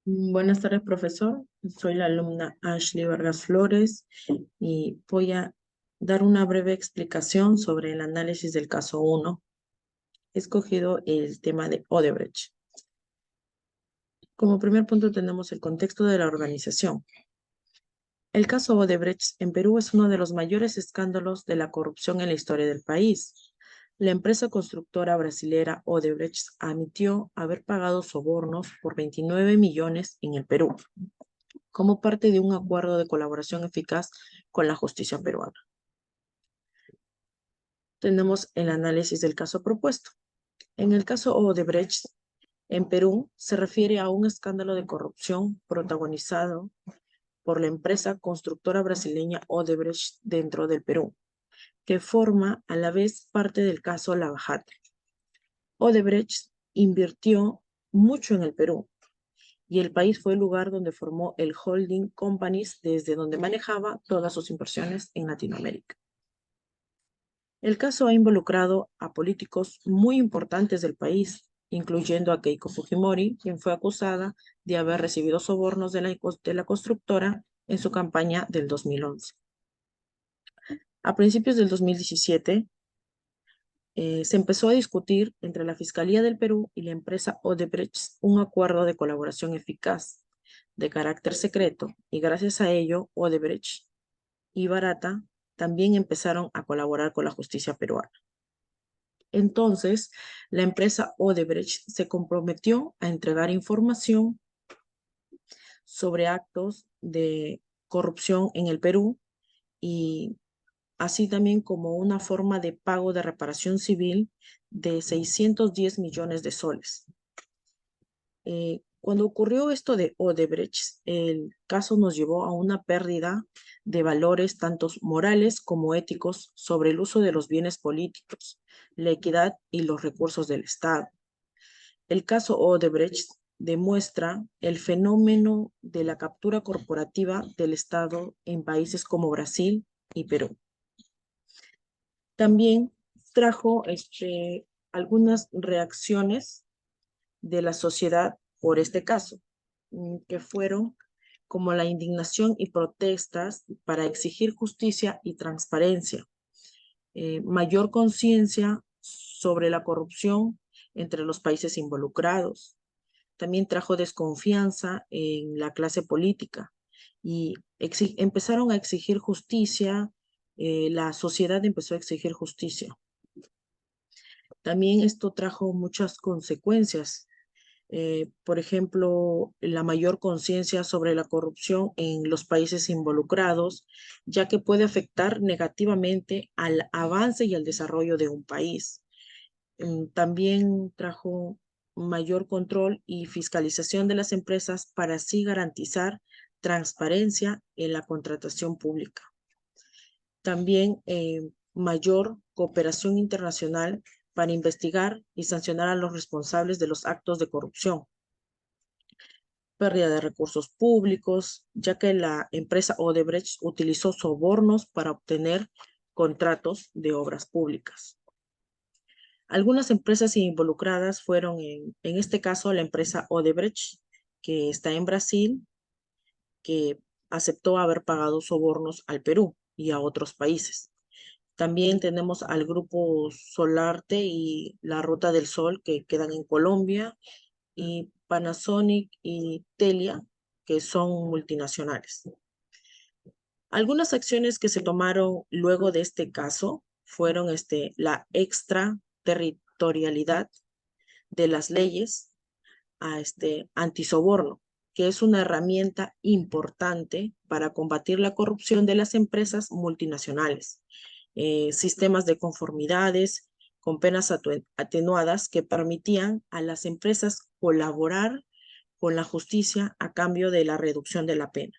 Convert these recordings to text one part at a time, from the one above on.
Buenas tardes, profesor. Soy la alumna Ashley Vargas Flores y voy a dar una breve explicación sobre el análisis del caso 1. He escogido el tema de Odebrecht. Como primer punto tenemos el contexto de la organización. El caso Odebrecht en Perú es uno de los mayores escándalos de la corrupción en la historia del país. La empresa constructora brasilera Odebrecht admitió haber pagado sobornos por 29 millones en el Perú, como parte de un acuerdo de colaboración eficaz con la justicia peruana. Tenemos el análisis del caso propuesto. En el caso Odebrecht, en Perú, se refiere a un escándalo de corrupción protagonizado por la empresa constructora brasileña Odebrecht dentro del Perú, que forma a la vez parte del caso Lavajate. Odebrecht invirtió mucho en el Perú, y el país fue el lugar donde formó el holding companies desde donde manejaba todas sus inversiones en Latinoamérica. El caso ha involucrado a políticos muy importantes del país, incluyendo a Keiko Fujimori, quien fue acusada de haber recibido sobornos de la constructora en su campaña del 2011. A principios del 2017, se empezó a discutir entre la Fiscalía del Perú y la empresa Odebrecht un acuerdo de colaboración eficaz de carácter secreto, y gracias a ello Odebrecht y Barata también empezaron a colaborar con la justicia peruana. Entonces, la empresa Odebrecht se comprometió a entregar información sobre actos de corrupción en el Perú, y así también como una forma de pago de reparación civil de 610 millones de soles. Cuando ocurrió esto de Odebrecht, el caso nos llevó a una pérdida de valores tanto morales como éticos sobre el uso de los bienes políticos, la equidad y los recursos del Estado. El caso Odebrecht demuestra el fenómeno de la captura corporativa del Estado en países como Brasil y Perú. También trajo algunas reacciones de la sociedad por este caso, que fueron como la indignación y protestas para exigir justicia y transparencia, mayor conciencia sobre la corrupción entre los países involucrados. También trajo desconfianza en la clase política y empezaron a exigir justicia, la sociedad empezó a exigir justicia. También esto trajo muchas consecuencias. Por ejemplo, la mayor conciencia sobre la corrupción en los países involucrados, ya que puede afectar negativamente al avance y al desarrollo de un país. También trajo mayor control y fiscalización de las empresas para así garantizar transparencia en la contratación pública. También mayor cooperación internacional para investigar y sancionar a los responsables de los actos de corrupción. Pérdida de recursos públicos, ya que la empresa Odebrecht utilizó sobornos para obtener contratos de obras públicas. Algunas empresas involucradas fueron, en este caso, la empresa Odebrecht, que está en Brasil, que aceptó haber pagado sobornos al Perú y a otros países. También tenemos al grupo Solarte y la Ruta del Sol, que quedan en Colombia, y Panasonic y Telia, que son multinacionales. Algunas acciones que se tomaron luego de este caso fueron la extraterritorialidad de las leyes a antisoborno, que es una herramienta importante para combatir la corrupción de las empresas multinacionales. Sistemas de conformidades con penas atenuadas que permitían a las empresas colaborar con la justicia a cambio de la reducción de la pena.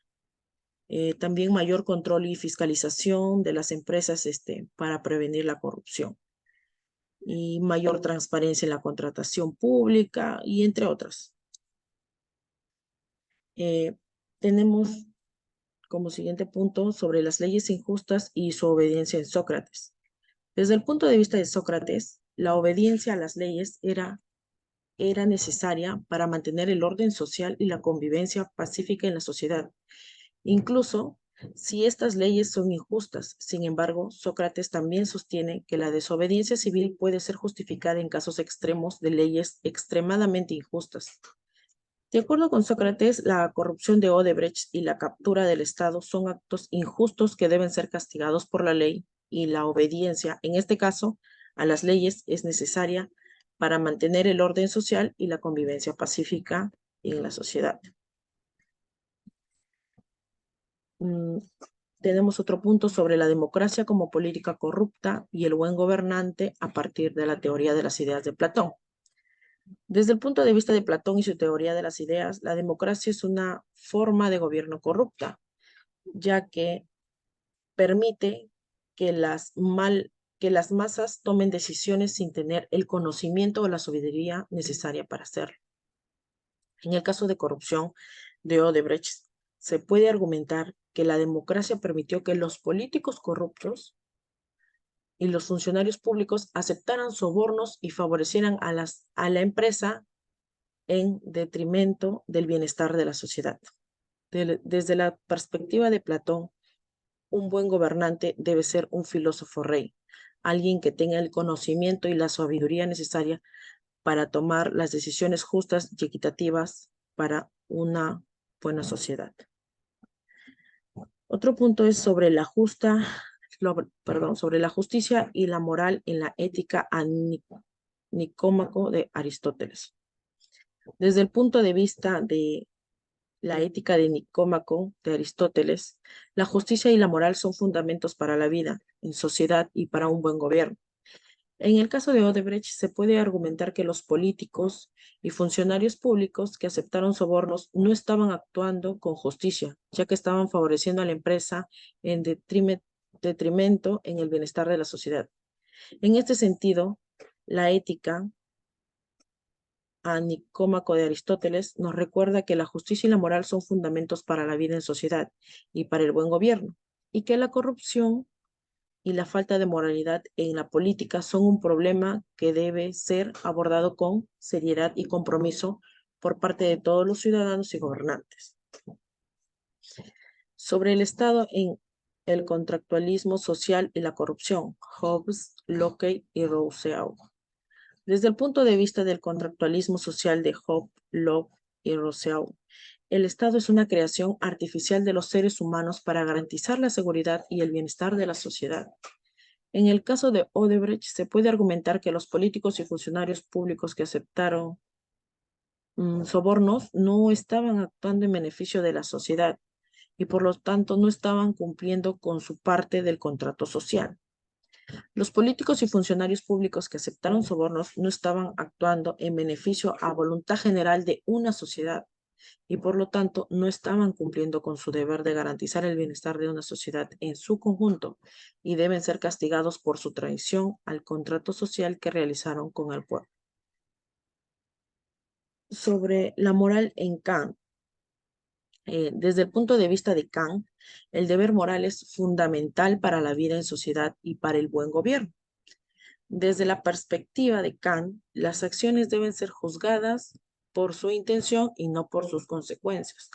También mayor control y fiscalización de las empresas para prevenir la corrupción, y mayor transparencia en la contratación pública, y entre otras. Tenemos como siguiente punto sobre las leyes injustas y su obediencia en Sócrates. Desde el punto de vista de Sócrates, la obediencia a las leyes era era necesaria para mantener el orden social y la convivencia pacífica en la sociedad, incluso si estas leyes son injustas. Sin embargo, Sócrates también sostiene que la desobediencia civil puede ser justificada en casos extremos de leyes extremadamente injustas. De acuerdo con Sócrates, la corrupción de Odebrecht y la captura del Estado son actos injustos que deben ser castigados por la ley, y la obediencia, en este caso, a las leyes es necesaria para mantener el orden social y la convivencia pacífica en la sociedad. Tenemos otro punto sobre la democracia como política corrupta y el buen gobernante a partir de la teoría de las ideas de Platón. Desde el punto de vista de Platón y su teoría de las ideas, la democracia es una forma de gobierno corrupta, ya que permite que que las masas tomen decisiones sin tener el conocimiento o la sabiduría necesaria para hacerlo. En el caso de corrupción de Odebrecht, se puede argumentar que la democracia permitió que los políticos corruptos y los funcionarios públicos aceptaran sobornos y favorecieran a la empresa en detrimento del bienestar de la sociedad. Desde la perspectiva de Platón, un buen gobernante debe ser un filósofo rey, alguien que tenga el conocimiento y la sabiduría necesaria para tomar las decisiones justas y equitativas para una buena sociedad. Otro punto es sobre sobre la justicia y la moral en la ética a Nicómaco de Aristóteles. Desde el punto de vista de la ética de Nicómaco de Aristóteles, la justicia y la moral son fundamentos para la vida en sociedad y para un buen gobierno. En el caso de Odebrecht, se puede argumentar que los políticos y funcionarios públicos que aceptaron sobornos no estaban actuando con justicia, ya que estaban favoreciendo a la empresa en detrimento en el bienestar de la sociedad. En este sentido, la ética a Nicómaco de Aristóteles nos recuerda que la justicia y la moral son fundamentos para la vida en sociedad y para el buen gobierno, y que la corrupción y la falta de moralidad en la política son un problema que debe ser abordado con seriedad y compromiso por parte de todos los ciudadanos y gobernantes. Sobre el Estado en el contractualismo social y la corrupción, Hobbes, Locke y Rousseau. Desde el punto de vista del contractualismo social de Hobbes, Locke y Rousseau, el Estado es una creación artificial de los seres humanos para garantizar la seguridad y el bienestar de la sociedad. En el caso de Odebrecht, se puede argumentar que los políticos y funcionarios públicos que aceptaron sobornos no estaban actuando en beneficio de la sociedad y por lo tanto no estaban cumpliendo con su parte del contrato social. Los políticos y funcionarios públicos que aceptaron sobornos no estaban actuando en beneficio a voluntad general de una sociedad y por lo tanto no estaban cumpliendo con su deber de garantizar el bienestar de una sociedad en su conjunto y deben ser castigados por su traición al contrato social que realizaron con el pueblo. Sobre la moral en Kant. Desde el punto de vista de Kant, el deber moral es fundamental para la vida en sociedad y para el buen gobierno. Desde la perspectiva de Kant, las acciones deben ser juzgadas por su intención y no por sus consecuencias.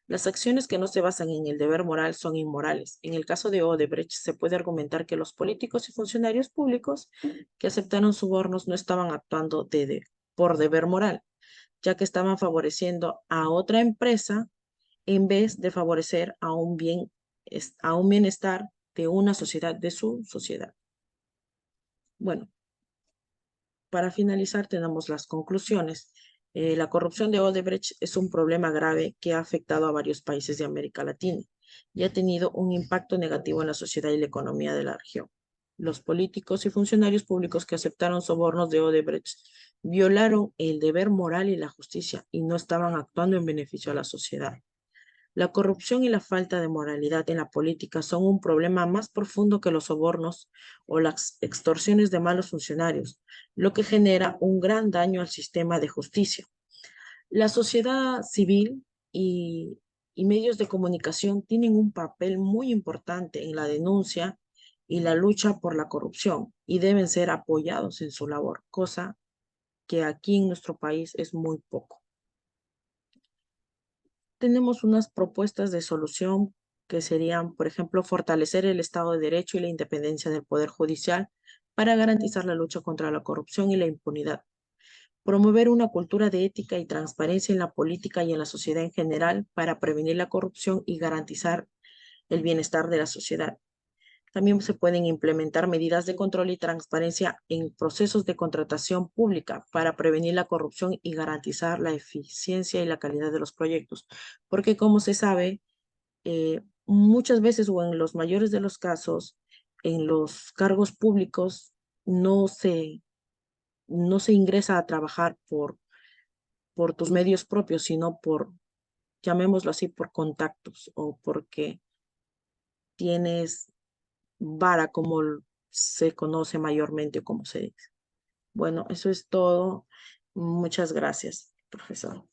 Las acciones que no se basan en el deber moral son inmorales. En el caso de Odebrecht, se puede argumentar que los políticos y funcionarios públicos que aceptaron sobornos no estaban actuando por deber moral, ya que estaban favoreciendo a otra empresa en vez de favorecer a un bienestar de una sociedad, de su sociedad. Bueno, para finalizar, tenemos las conclusiones. La corrupción de Odebrecht es un problema grave que ha afectado a varios países de América Latina y ha tenido un impacto negativo en la sociedad y la economía de la región. Los políticos y funcionarios públicos que aceptaron sobornos de Odebrecht violaron el deber moral y la justicia y no estaban actuando en beneficio a la sociedad. La corrupción y la falta de moralidad en la política son un problema más profundo que los sobornos o las extorsiones de malos funcionarios, lo que genera un gran daño al sistema de justicia. La sociedad civil y medios de comunicación tienen un papel muy importante en la denuncia y la lucha por la corrupción y deben ser apoyados en su labor, cosa que aquí en nuestro país es muy poco. Tenemos unas propuestas de solución que serían, por ejemplo, fortalecer el Estado de Derecho y la independencia del Poder Judicial para garantizar la lucha contra la corrupción y la impunidad. Promover una cultura de ética y transparencia en la política y en la sociedad en general para prevenir la corrupción y garantizar el bienestar de la sociedad. También se pueden implementar medidas de control y transparencia en procesos de contratación pública para prevenir la corrupción y garantizar la eficiencia y la calidad de los proyectos. Porque como se sabe, muchas veces o en los mayores de los casos, en los cargos públicos no se, no se ingresa a trabajar por tus medios propios, sino por, llamémoslo así, por contactos o porque tienes vara, como se conoce mayormente, como se dice. Bueno, eso es todo. Muchas gracias, profesor.